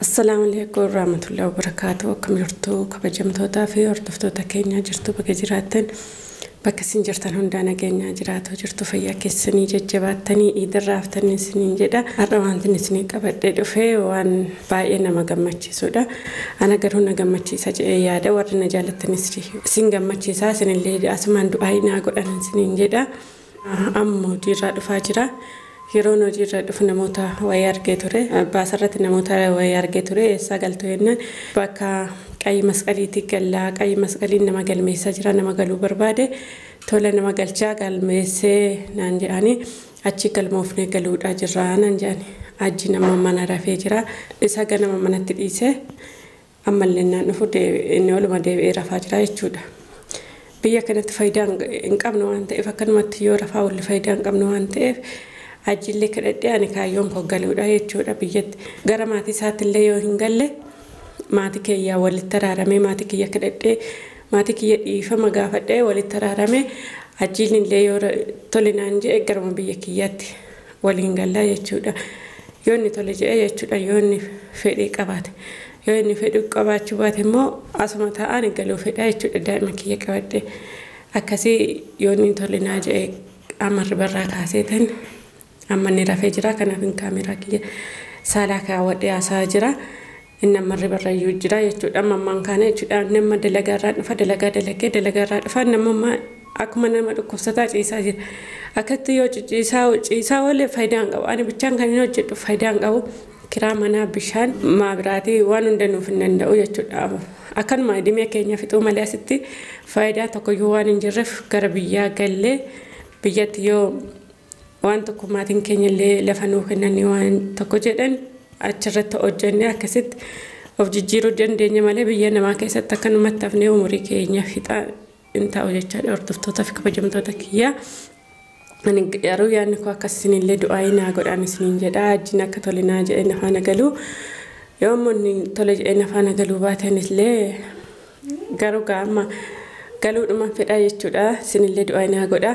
Assalamu alaikum warahmatullahi wabarakatuh. Akkam jirtu kabajamtootaa fi hordoftoota keenya jirtu bakka jiraattan bakka isin jirtan hundaa nageenya jiraatu jirtu fayyaa keessanii jajjabaattanii iidarraaftanii isiniin jedha. Har'a wanti isinii qabadhee dhufee waan baay'ee nama gammachiisudha. Ana garuu na gammachiisa jedhee yaada warri na jaallattanis isin gammachiisaa isinillee asumaan du'aa naa godhan isiniin jedha. Amma hojiirraa dhufaa jira. Yeroo hojiirra dhufu namoota wayii argee ture baasarratti namoota wayii argee ture eessa galtu jennaan bakka qayi masqaliitti gallaa qayi masqaliin nama galmeessaa jira nama galuu barbaade tola nama galchaa galmeessee naan jedhanii achi galmoofnee galuudhaa jirra naan jedhani hajjii nama mana rafee jira isa ganama manatti dhiisee ammallee naan dhufu inni oluma deebi'ee rafaa jira jechuudha. Biyya kanatti faayidaa hin qabnu waan ta'eef akkanumatti yoo rafaa walli faayidaa hin qabnu waan ta'eef hajjiillee kadhadhee ani kaayyoon koo galuudha jechuudha biyyatti gara maatii isaatiillee yoo hin galle maatii kiyyaa walitti araaramee maatii kiyya kadhadhee maatii kiyya dhiifama gaafadhee walitti araaramee hajjiinillee yoo tolinaan jedhe garuma biyya kiyyaatti waliin gallaa jechuudha yoo inni tole jedhe jechuudha yoo inni fedhii qabaate yoo inni fedhii qabaachuu baate immoo asuma taa'anii galuu fedhaa jechuudha daa'ima kiyya qabadhee akkasii yoo inni tolinaa jedhe amarri barraa kaaseetan amma ni rafee jira kanaaf kaameraa kiyya saalaa kaawwadhee haasaa jira inni amarri barrayyuu jira jechuudha ammaan kana jechuudha nama dalagaarraa dhufa dalagaarraa dhufa nama akkuma nama dhukkubsataa ciisaa jira akkatti yoo ciisaa waliin faayidaa hin qabu ani bichaan kan inni hojjedhu faayidaa hin qabu kiraa manaa bishaan maabiraatii waan hunda nuuf hin danda'u jechuudha akkanuma dhimee keenya fixuu malee asitti faayidaa tokkoyyuu waan hin jirreef gara biyyaa gallee biyyatti yoo waan tokko maatiin keenyallee lafa nuu kennanii waan tokko jedhan achirratti hojjennee akkasitti of jijjiiruu dandeenya malee biyya namaa keessatti akkanumatti hafnee umurii keenya fixaa hin taa'u jechaadha hordoftoota fi kabajamtoota kiyyaa. Ani garuu yaadni koo akkasinillee du'aa naa godhaan isiniin jedha hajjiin akka tolinaa jedhee nafaana galuu yoo ammoo tole jedhee nafaana galuu baatanillee garuu gaama galuudhuma fedhaa jechuudha isinillee du'aa naa godha.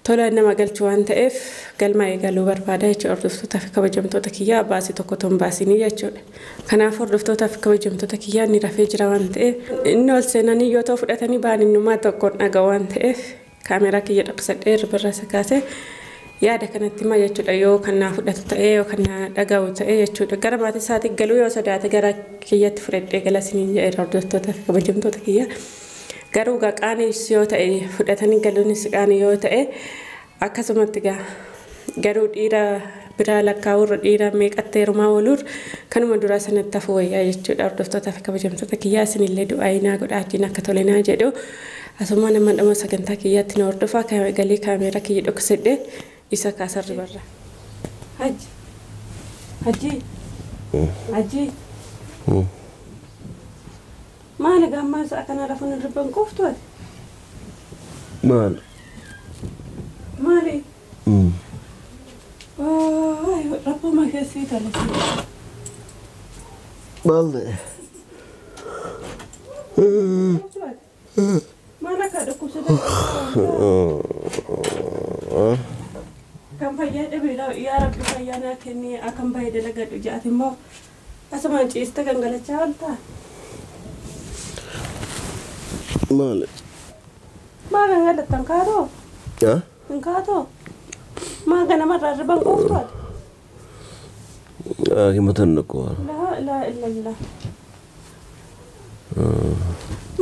Tola nama galchuu waan ta'eef galma eegaluu barbaada jechuudha hordoftoota fi kabajamtoota kiyyaa baasii tokko ton baasinii jechuudha. Kanaaf hordoftoota fi kabajamtoota kiyyaa ni rafee jira waan ta'eef inni ol seenanii yoo ta'u fudhatanii baaninnumaa tokkoon dhaga waan ta'eef kaameraa kiyya dhaqsadhee irra kaasee yaada kanatti himaa jechuudha yoo kan naa fudhatu ta'ee yoo kan naa dhaga'u ta'ee jechuudha gara maatii isaatii galuu yoo sodaate gara kiyyatti fudhadhee galasiniin jedhe hordoftoota fi kabajamtoota kiyyaa. Garuu qaanis yoo ta'e fudhatanii galuunis qaanii yoo ta'e akkasumatti garuu dhiira biraa lakkaa'uurra dhiira meeqatti heerumaa ooluur kanuma duraa sanatti hafuu wayyaa jechuudha hordoftoota fi kabajamtoota kiyyaa isinillee du'aa naa godha hajjiin akka tolinaa jedhu asuma nama dhama sagantaa kiyyaatti na hordofaa galii kaameraa kiyya dhoksadhee isa kaasarri barra. Hajjii. Maal gammas akkana rafuun irra qoftu ati? Maal? Maali? Raffoo makeessii talati. Maal ta'e? Maal akka dhukkubsata? Kan fayyaa dhabeedha yaa rabbi fayyaa naa kennee akkan bahee dalagadhu jedhati immoo asumaan ciista gangalachaa ooltaa? Maal? Maal ngalattan kaatoo? Hin kaatoo? Maal ganamarraa irra qoftu ati? Himatan dhaqqoo. La.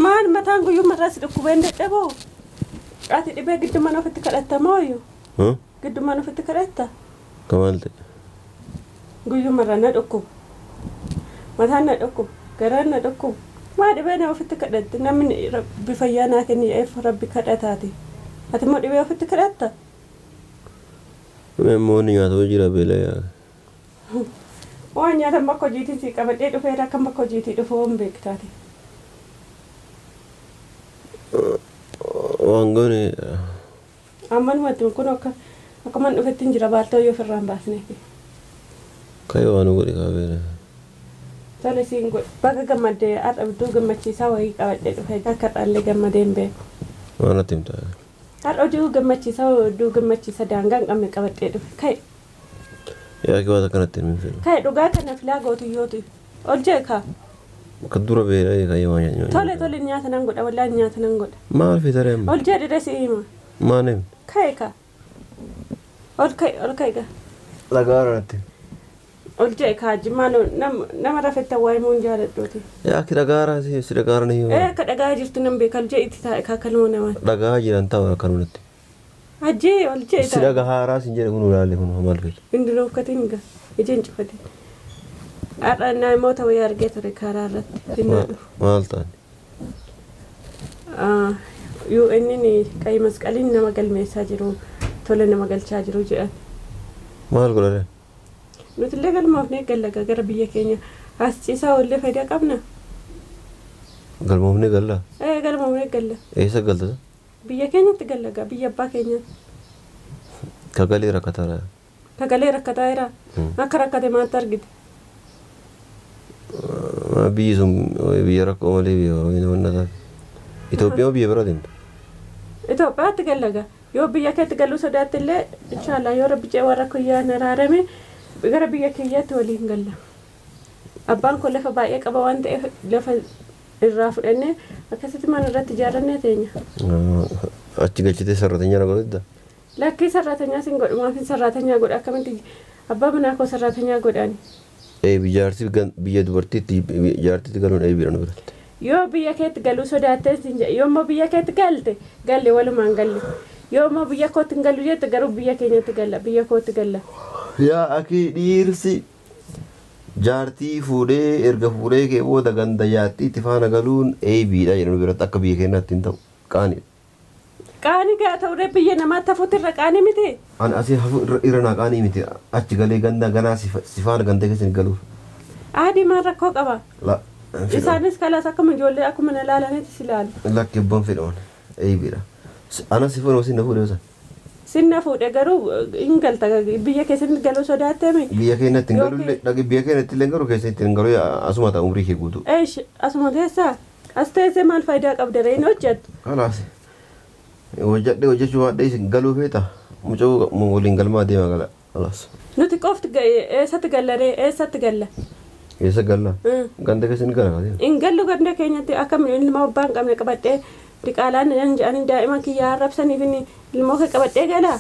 Maal mataan guyyummarraa si dhukkubeen dadhaboo? Ati dhibee giddummaan ofitti kadhattamoo? Giddummaan ofitti kadhatta? Kamaal ta'e? Guyyummarraa na dhukkubu. Mataan na dhukkubu. Garaan na dhukkubu. Maa dhibee nama ofitti kadhatte namni rabbi fayyaa naa kenni rabbi kadhataati. Ati immoo dhibee ofitti kadhatta? Moonni nyaata jira beelaa. Waan nyaata bakka hojiitii si qabadhee dhufeera akka bakka hojiitii dhufuu hin beektaati. Waan goone. Ammanumatti kun akkuman dhufetti hin jira baaltoo yoo ofirraa hin baasneef. Kaayoo waan godhe kaabeera. Tole siin godhe bakka gammadee har'a bidduu gammachiisaa wayii qabadhee dhufee akka dhaallee gammadee hin beeku. Waan ati himtaa? Har'a hojii gammachiisaa bidduu gammachiisa daangaa hin qabne qabadhee dhufe ka'e. Yaa kee waan akkanatti hin fedhu. Ka'e dhugaa kana filaa gootu yoo ta'u Oljeka. Kadura beela kayo wanya. Tole nyaata nan godha wallahi nyaata nan godha. Maal fitarem? Olje diresi ima. Maanem? Kayka. Olkayga. Lagaarati. Olje kaaji maalo nama rafetta waay mun jaaladhooti. Yaa ki lagaara si lagaara ni. Ka dhagaa jirtu nan beeka olje itti taa'e ka kalmoo nama. Dhagaa jiran ta'a kanunatti. Hajjii olje taa'e. Si lagaara sin jedhe kun ulaale kun maal fita. Indiloo katinga ijeen cufate. Arra namoota wayii argee ture karaa irratti. Maal ta'ani? Yoo inni qayi masqaliin nama galmeessaa jiru tole nama galchaa jiru jedhan. Maal godhare? Nuti illee galmoofnee gallaga gara biyya keenya as ciisaa ollee faydaa qabna. Galmoofnee galla? Galmoofnee galla. Eessa galta? Biyya keenyatti gallaga biyya abbaa keenyatti. Kagalee rakkataara. Kagalee rakkataara. Akka rakkate maatti argite? Biyyi sun biyya rakkoo malee biyya wanna taate. Ithiopia biyya biraa deemta? Itoophiyaatti gallaga. Yoo biyya keetti galuu sodaatte illee inshaallah yoo rabbi cee warra kuyyaan araarame gara biyya kiyyaatti waliin galla. Abbaan koo lafa baay'ee qaba waan ta'eef lafa irraa fudhannee akkasitti mana irratti ijaarrannee teenya. Achi galchitee sarrateenyaa godhadda? Lakkii sarrateenyaa sin godhu maafin sarrateenyaa godha akkamitti abbaa manaa koo sarrateenyaa godhaani. Bijaarsi biyya dubartiitti jaartiitti galuun biiraan biratti. Yoo biyya keetti galuu sodaattee sin jedhe yoommoo biyya keetti galle walumaan galle. Yoommoo biyya kootti hin galu jette garuu biyya keenyatti galla biyya kootti galla. Yaa akii dhiirsi jaartii fuudhee erga fuudhee kee booda ganda yaatti itti faana galuun biidha jedhamu biratti akka biyya keenyaatti hin ta'u qaanidha. Qaanii gaa ta'uree biyya namaatti hafuutti irra qaanii miti. Ani asii hafu irra naa qaanii miti achi galee ganda ganaa si faana ganda keessa galuuf. Adii maan rakkoo qaba? Isaanis kalaas akkuma ijoollee akkuma na laalanitti si laalu. Lakki abbaan fedhaman biidha. Ana si fuudhee sinna fuudhee san. Sinna fuudhee garuu hin galta biyya keessatti galuu sodaattee. Biyya keenyatti hin galu biyya keenyatti illee garuu keessatti hin galu asuma ta'a umrii kee guutuu. Asuma keessaa as teessee maal faayidaa qabda ree hin hojjettu. Kalaas hojjechuu waadhee galuu feeta mucoo waliin galmaa deema gala kalaas. Nuti qofti eessatti galla ree eessatti galla. Eessa galla? Ganda keessa hin gala. Hin gallu ganda keenyatti akkam ilma abbaa hin qabne qabadhee diqaalaan jedhanii daa'ima kiyyaa arrabsaniif ilmoo kee qabadhee galaa.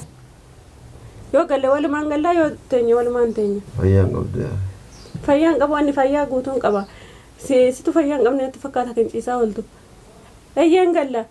Yoo galle walumaan gallaa yoo teenye walumaan teenya. Fayyaan qabdu. Fayyaan qabu ani fayyaa guutuun qaba. Situ fayyaan qabneetti fakkaata kan ciisaa ooltu. Eeyyeen galla.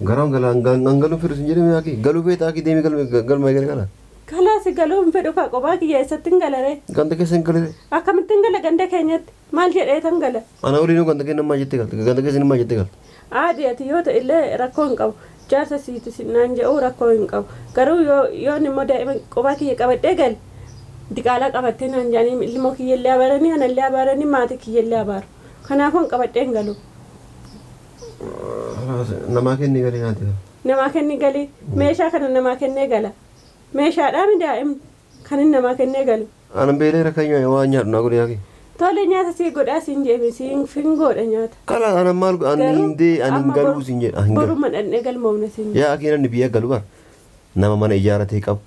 Garaan galaan galuun fedhu sin jedhame yaaki galuu feetaa ki deemi galma eegale gala. Kalaasi galuun fedhu kaa qophaa kiyya eessatti hin galaree. Ganda keessa hin galaree. Akkamitti hin gala ganda keenyatti maal jedhee tan gala. Ana waliin ganda keenya maa jettee galta ganda keessa maa jettee galta. Ati yoo ta'e illee rakkoo hin qabu. Jaarsa siiti naan jedhu rakkoo hin qabu. Garuu yoo immoo daa'ima qophaa kiyya qabadhee gal diqaalaa qabattee naan jedhanii ilmoo kiyya illee abaaranii ana illee abaaranii maatii kiyya illee abaaru. Kanaafuu hin qabadhee hin galu. Namaa kenni galee nyaati. Namaa kenni galee meeshaa kana namaa kennee gala. Meeshaadhaa mi daa'imni kan inni namaa kennee galu. Ana beelee rakkanya waan nyaadhu naa godhe yaaki. Tole nyaata si godhaa siin jeemi siin fingoodha nyaata. Kala ana maal ani hindee ani hin galuu siin jedha. Boruma dhandhee galmoomne siin jedha. Yaa akii namni biyya galu bara nama mana ijaaratee qabu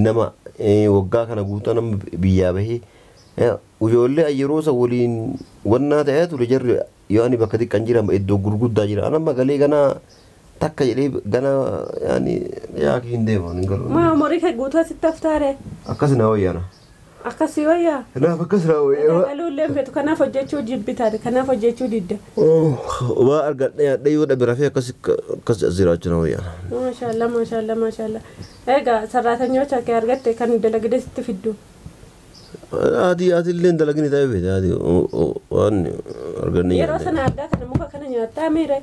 nama waggaa kana guutuu nama biyyaa bahee ijoollee yeroo isa waliin wannaa ta'ee ture jarri yoo ani bakka xiqqaan jira iddoo gurguddaa jira ana magalee ganaa takka jedhee ganaa yaani yaaki hin deemu hin galu. Maa umurii kee guutuu asitti haftaare. Akkas naa wayyaana. Akkasii wayyaa. Kanaaf akkas naa wayyaa. Galuullee feetu kanaaf hojjechuu jibbitaate kanaaf hojjechuu didda. Waa argadhee yaadhee yoo dhabe rafee akkas jiraachuu naa wayyaana. Maashaallah. Egaa sarraatanyoocha kee argatte kan dalagdee sitti fiddu. Ati illee dalagni ta'ee feete ati waan arganne. Yeroo sana addaa kana muka kana nyaattaa miire.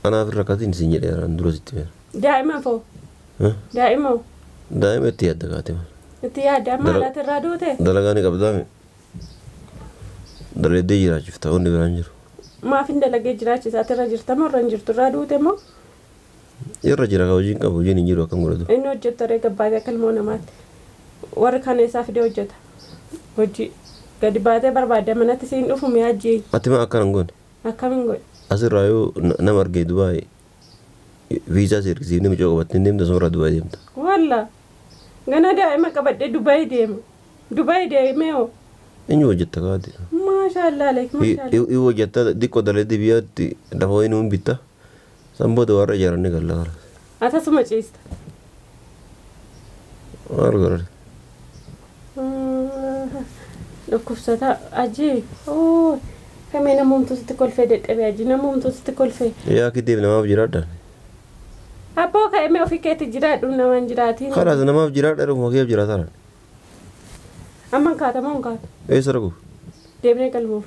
Anaaf rakkatiin siin jedheeraan dura sitti meera. Daa'ima foo? Daa'ima. Daa'ima itti yaadda kaate. Itti yaadda maalaati irraa duute? Dalagaa ni qabdaame. Dalaggee jiraachifta hundi biraan jiru. Maaf hin dalagee jiraachisa ati irra jirta moo irra hin jirtu irraa duute moo? Irra jira ka hojiin qabu hojiin hin jiru akkam godhatu. Inni hojjeta ree gabbaatee akka ilmoo namaatti. Warri kana isaa fidee hojjeta. Hojii gadi baatee barbaadda manatti siin dhufu mi hajjii. Ati maa akkana hin goone? Akkamiin godhe? Asirraa yoo nama argee Dubaay viizaa si ergisiifnee mucaa qabattee deemta sun irraa Dubaay deemta. Walla gana daa'ima qabadhee Dubaay deema. Dubaay deemee hoo Eenyu hojjetta kaati? Maashaallah aleek maashaallah. Iwu hojjetta xiqqoo daleetti biyyaatti lafa inni bitta. San booda warra ijaaranne galla gara. Atasuma ciista. Maal godhate? Dhukkubsata hajjii. Kamee namoomtu sitti kolfee dadhabee hajjii namoomtu sitti kolfee. Yaa kitiif namaaf jiraadhaan. Abboo ka'emee ofii keetti jiraadhu namaan jiraatiin. Kalaas namaaf jiraadha dhufuma keef jiraataadha. Amman kaatamoo hin kaatu. Eessa ragu? Deemnee galmuuf.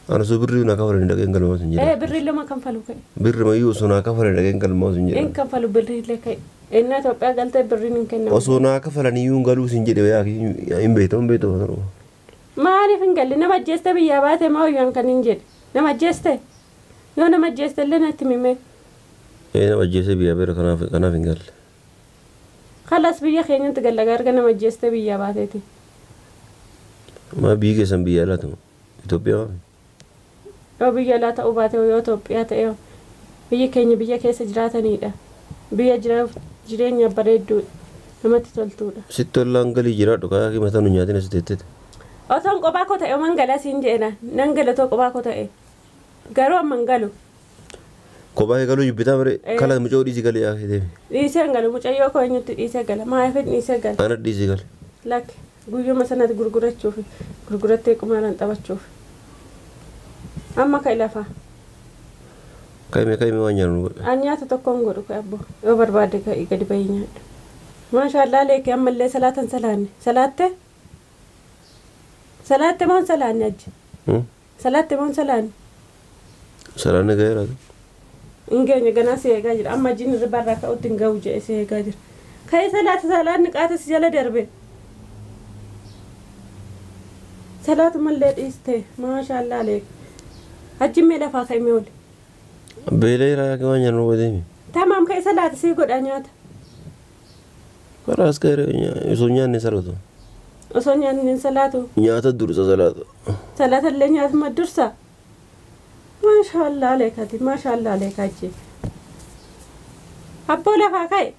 Ana su birri na kafare ndageen galmoo sun jira. Birri lama kan falu ka'e. Birri mayyuu osoo naa kafare ndageen galmoo sun jira. En kan falu birri illee ka'e. Ennaa Itoophiyaa galtee birriin hin kennamu. Osoo naa kafalaniyyuu galuu sin jedhe yaa hin beektamu. Maaliif hin galle nama ajjeeste biyyaa baate maa hoyyaan kan hin jedhe nama ajjeeste yoo nama ajjeeste illee natti mimee. Nama ajjeeste biyyaa beera kanaaf hin galle. Kalas biyya keenyatti gallagaa erga nama ajjeeste biyyaa baateeti. Maa biyyi keessan biyya alaa ta'u Itoophiyaa waami. Yoo biyya alaa ta'uu baate yoo Itoophiyaa ta'e biyyi keenya biyya keessa jiraatanidha. Biyya jireenya bareedduu namatti toltuudha. Sitti ollaan galii jiraadhu kayaa kimata nu nyaatiin as teettete. Otoon kophaa koo ta'e mangala siin jedhena nan galatoo kophaa koo ta'e garuu amman galu. Kophaa galuu jibbitaa mire kala mucoo dhiisii galee yaa deemi. Dhiisee galu mucayyoo koo eenyutti dhiisee gala maaliif dhiisee gala. Ana dhiisii gale. Lakki guyyuma sanatti gurgurattee qumaaraan taphachuuf. Amma ka'e lafaa. Kaime waan nyaannu godhe. An nyaata tokkoon godhu ka'e abboo yoo barbaadde ka'e gadi bahii nyaadhu. Maashaallah leekee ammallee salaatan salaanne salaatte. Salaatte moo salaanne ajji? Salaatte moo salaanne? Salaanne gaheera. Ingeenye ganaa si eegaa jira amma ajjiin irra barraa ka'utti hin ga'u jedhe si eegaa jira. Ka'ee salaanne qaata si jala darbe. Salaatu mallee dhiiste maashaallah leekee. Ajji mee lafaa ka'e mee oli? Beelee raayyaa waan nyaannu godheemi. Tamaam ka'e salaata sii godha nyaata. Karaas gaheera osoo nyaanne salatu. Osoo nyaanne salaatu. Nyaata dursa salaatu. Salaata illee nyaatuma dursa. Maashaallah leekati maashaallah leekachi. Abboo lafaa ka'e.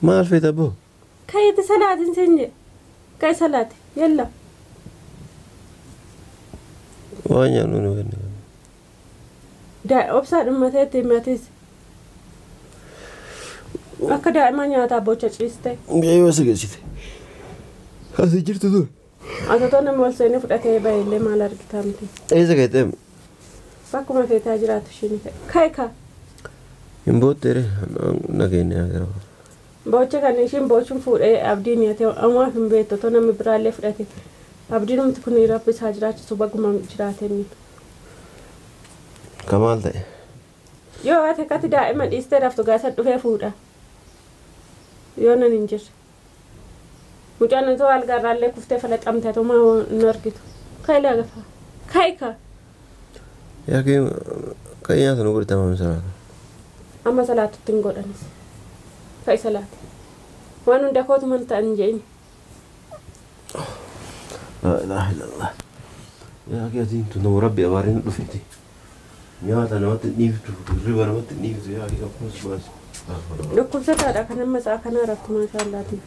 Maal feeta abboo? Ka'eeti salaatiin sinje. Ka'e salaati yalla. Waan nyaannu nu kenna. Obsaa dhummateetti himatis. Akka daa'ima nyaataa bocha ciiste. Yoo si geessite. Asii jirtu tu. Atotoo nama ol seenee fudhatee bahe illee maal argitaa miti. Eessa keetem? Bakkuma feetaa jiraatu isheen ka'e ka. Hin bootteere nageenya gara. Bocha kan ishiin bochuun fuudhee abdiin yaate ammaaf hin beektu otoo namni biraallee fudhate. Abdiin humti kun rabbisaa jiraachisu bagguma jiraatenni. Kamaal ta'e? Yoo ati akkatti daa'ima dhiistee raftu gaasa dhufee fuudha. Yoo nan hin jirre. Mucaan otoo algaarraallee kuftee falaxamte atoo maa hin argitu. Ka'e lagafa. Ka'e ka. Yaa ka'e nyaata nu godhita maami salaata. Amma salaatutti hin godhanis. Ka'e salaati. Waan hunda kootu man ta'an jeeni. La ilaha illallah. Yaa kee tu nama rabbi abaariin dhufeeti. Nyaata namatti dhiiftu riba namatti dhiiftu yaa kee akkasumas baasi. Dhukkubsataadha kan amma isaa kanaa rattu maashaallaatiif.